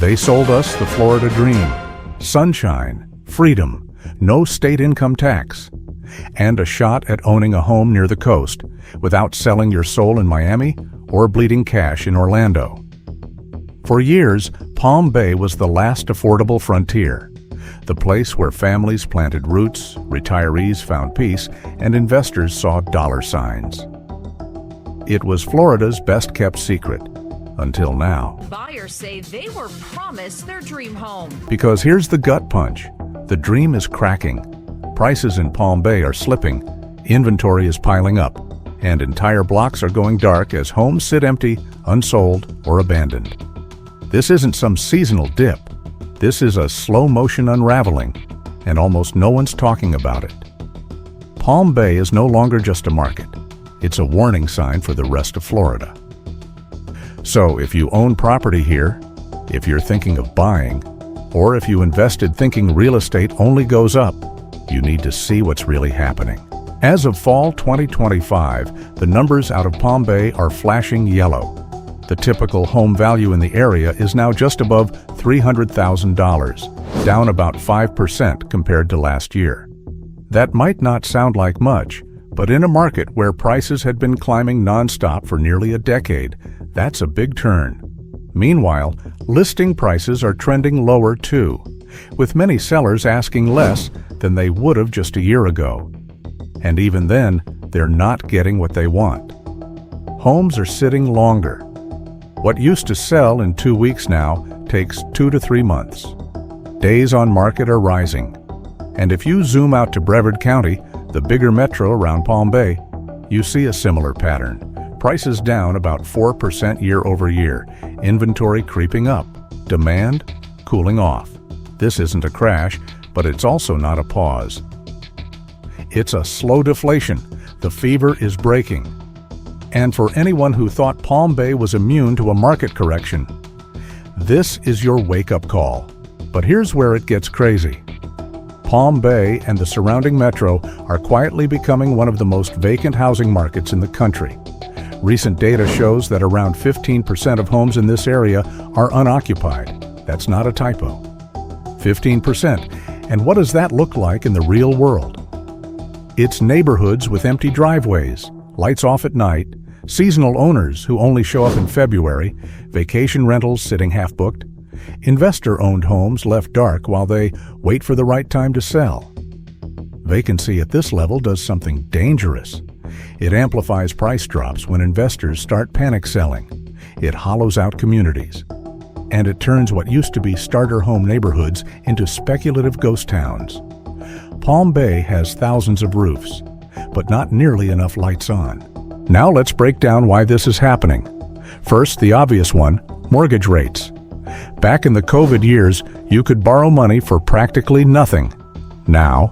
They sold us the Florida dream: sunshine, freedom, no state income tax, and a shot at owning a home near the coast without selling your soul in Miami or bleeding cash in Orlando. For years, Palm Bay was the last affordable frontier, the place where families planted roots, retirees found peace, and investors saw dollar signs. It was Florida's best-kept secret, until now. Buyers say they were promised their dream home. Because here's the gut punch: the dream is cracking. Prices in Palm Bay are slipping, inventory is piling up, and entire blocks are going dark as homes sit empty, unsold, or abandoned. This isn't some seasonal dip. This is a slow-motion unraveling, and almost no one's talking about it. Palm Bay is no longer just a market. It's a warning sign for the rest of Florida. So if you own property here, if you're thinking of buying, or if you invested thinking real estate only goes up, you need to see what's really happening. As of fall 2025, the numbers out of Palm Bay are flashing yellow. The typical home value in the area is now just above $300,000, down about 5% compared to last year. That might not sound like much, but in a market where prices had been climbing nonstop for nearly a decade, that's a big turn. Meanwhile, listing prices are trending lower too, with many sellers asking less than they would have just a year ago. And even then, they're not getting what they want. Homes are sitting longer. What used to sell in 2 weeks now takes 2 to 3 months. Days on market are rising. And if you zoom out to Brevard County, the bigger metro around Palm Bay, you see a similar pattern. Prices down about 4% year over year, inventory creeping up, demand cooling off. This isn't a crash, but it's also not a pause. It's a slow deflation. The fever is breaking. And for anyone who thought Palm Bay was immune to a market correction, this is your wake-up call. But here's where it gets crazy. Palm Bay and the surrounding metro are quietly becoming one of the most vacant housing markets in the country. Recent data shows that around 15% of homes in this area are unoccupied. That's not a typo. 15%. And what does that look like in the real world? It's neighborhoods with empty driveways, lights off at night, seasonal owners who only show up in February, vacation rentals sitting half-booked, investor-owned homes left dark while they wait for the right time to sell. Vacancy at this level does something dangerous. It amplifies price drops when investors start panic selling. It hollows out communities. And it turns what used to be starter home neighborhoods into speculative ghost towns. Palm Bay has thousands of roofs, but not nearly enough lights on. Now let's break down why this is happening. First, the obvious one: mortgage rates. Back in the COVID years, you could borrow money for practically nothing. Now,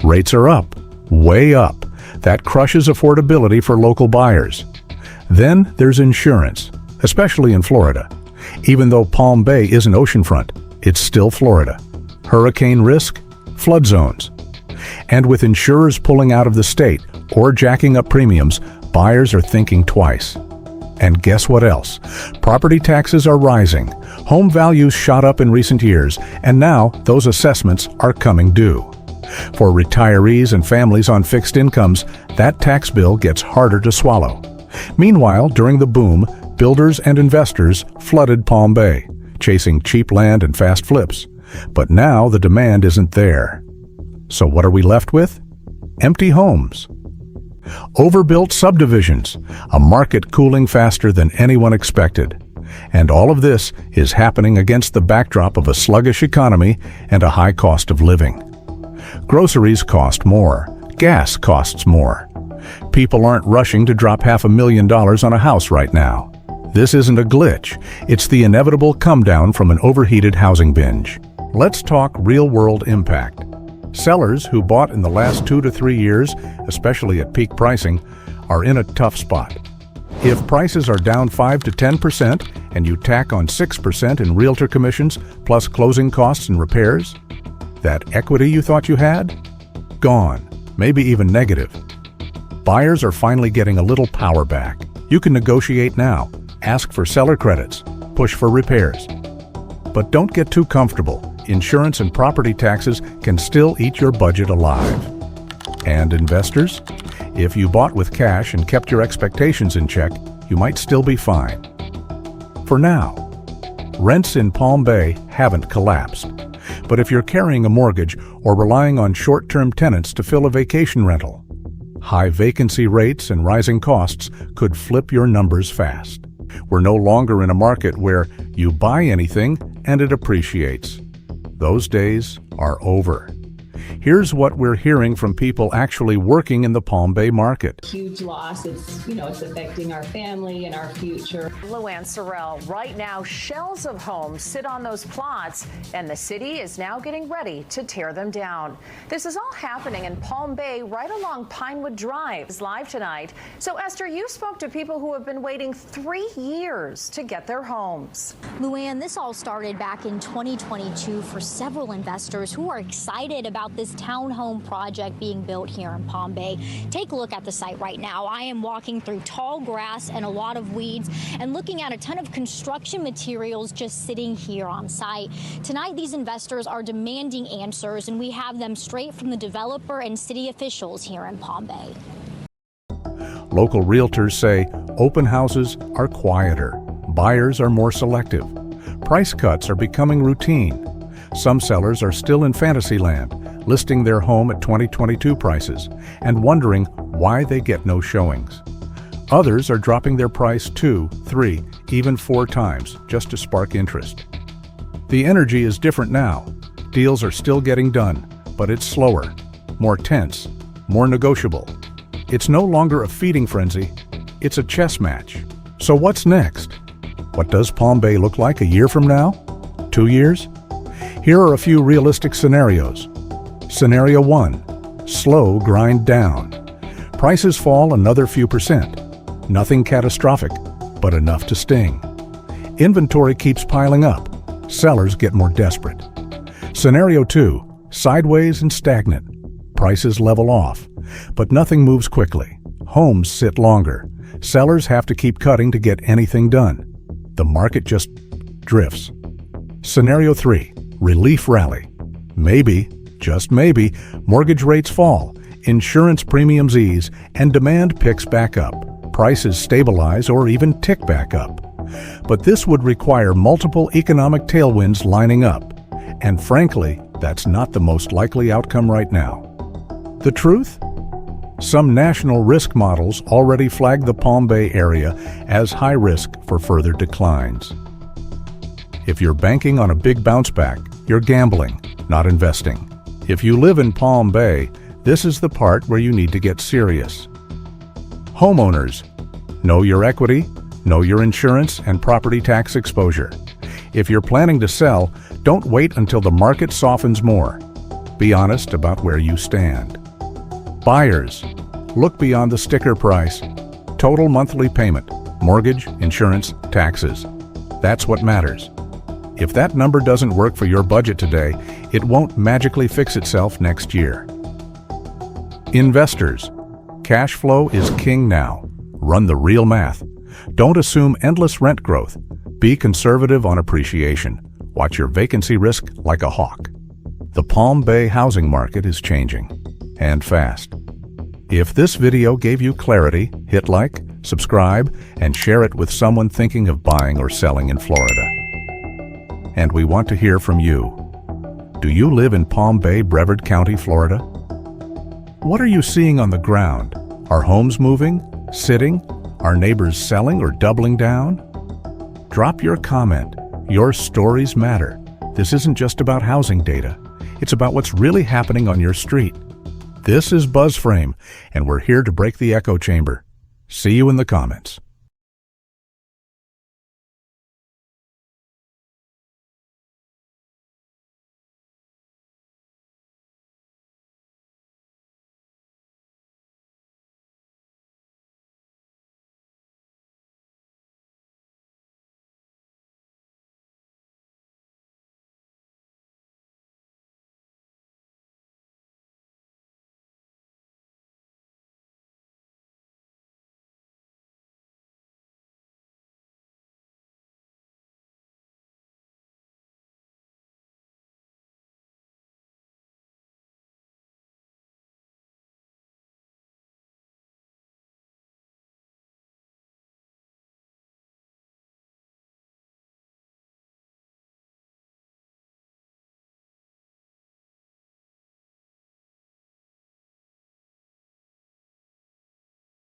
rates are up, way up. That crushes affordability for local buyers. Then there's insurance, especially in Florida. Even though Palm Bay isn't oceanfront, it's still Florida. Hurricane risk, flood zones. And with insurers pulling out of the state or jacking up premiums, buyers are thinking twice. And guess what else? Property taxes are rising. Home values shot up in recent years, and now those assessments are coming due. For retirees and families on fixed incomes, that tax bill gets harder to swallow. Meanwhile, during the boom, builders and investors flooded Palm Bay, chasing cheap land and fast flips. But now the demand isn't there. So what are we left with? Empty homes. Overbuilt subdivisions, a market cooling faster than anyone expected. And all of this is happening against the backdrop of a sluggish economy and a high cost of living. Groceries cost more. Gas costs more. People aren't rushing to drop $500,000 on a house right now. This isn't a glitch. It's the inevitable come-down from an overheated housing binge. Let's talk real-world impact. Sellers who bought in the last 2 to 3 years, especially at peak pricing, are in a tough spot. If prices are down 5 to 10% and you tack on 6% in realtor commissions plus closing costs and repairs, that equity you thought you had? Gone, maybe even negative. Buyers are finally getting a little power back. You can negotiate now, ask for seller credits, push for repairs. But don't get too comfortable. Insurance and property taxes can still eat your budget alive. And investors? If you bought with cash and kept your expectations in check, you might still be fine. For now, rents in Palm Bay haven't collapsed. But if you're carrying a mortgage or relying on short-term tenants to fill a vacation rental, high vacancy rates and rising costs could flip your numbers fast. We're no longer in a market where you buy anything and it appreciates. Those days are over. Here's what we're hearing from people actually working in the Palm Bay market. Huge loss. It's affecting our family and our future. Luann Sorrell, right now, shells of homes sit on those plots, and the city is now getting ready to tear them down. This is all happening in Palm Bay, right along Pinewood Drive. It's live tonight. So, Esther, you spoke to people who have been waiting 3 years to get their homes. Luann, this all started back in 2022 for several investors who are excited about this townhome project being built here in Palm Bay. Take a look at the site right now. I am walking through tall grass and a lot of weeds and looking at a ton of construction materials just sitting here on site. Tonight, these investors are demanding answers, and we have them straight from the developer and city officials here in Palm Bay. Local realtors say open houses are quieter, buyers are more selective, price cuts are becoming routine. Some sellers are still in fantasy land, listing their home at 2022 prices and wondering why they get no showings. Others are dropping their price 2, 3, even 4 times just to spark interest. The energy is different now. Deals are still getting done, but it's slower, more tense, more negotiable. It's no longer a feeding frenzy, it's a chess match. So what's next? What does Palm Bay look like a year from now? 2 years? Here are a few realistic scenarios. Scenario 1, slow grind down. Prices fall another few percent. Nothing catastrophic, but enough to sting. Inventory keeps piling up. Sellers get more desperate. Scenario 2, sideways and stagnant. Prices level off, but nothing moves quickly. Homes sit longer. Sellers have to keep cutting to get anything done. The market just drifts. Scenario 3, relief rally. Maybe, just maybe, mortgage rates fall, insurance premiums ease, and demand picks back up. Prices stabilize or even tick back up. But this would require multiple economic tailwinds lining up. And frankly, that's not the most likely outcome right now. The truth? Some national risk models already flag the Palm Bay area as high risk for further declines. If you're banking on a big bounce back, you're gambling, not investing. If you live in Palm Bay, this is the part where you need to get serious. Homeowners, know your equity, know your insurance and property tax exposure. If you're planning to sell, don't wait until the market softens more. Be honest about where you stand. Buyers, look beyond the sticker price. Total monthly payment, mortgage, insurance, taxes. That's what matters. If that number doesn't work for your budget today, it won't magically fix itself next year. Investors, cash flow is king now. Run the real math. Don't assume endless rent growth. Be conservative on appreciation. Watch your vacancy risk like a hawk. The Palm Bay housing market is changing, and fast. If this video gave you clarity, hit like, subscribe, and share it with someone thinking of buying or selling in Florida. And we want to hear from you. Do you live in Palm Bay, Brevard County, Florida? What are you seeing on the ground? Are homes moving, sitting? Are neighbors selling or doubling down? Drop your comment. Your stories matter. This isn't just about housing data. It's about what's really happening on your street. This is BuzzFrame, and we're here to break the echo chamber. See you in the comments.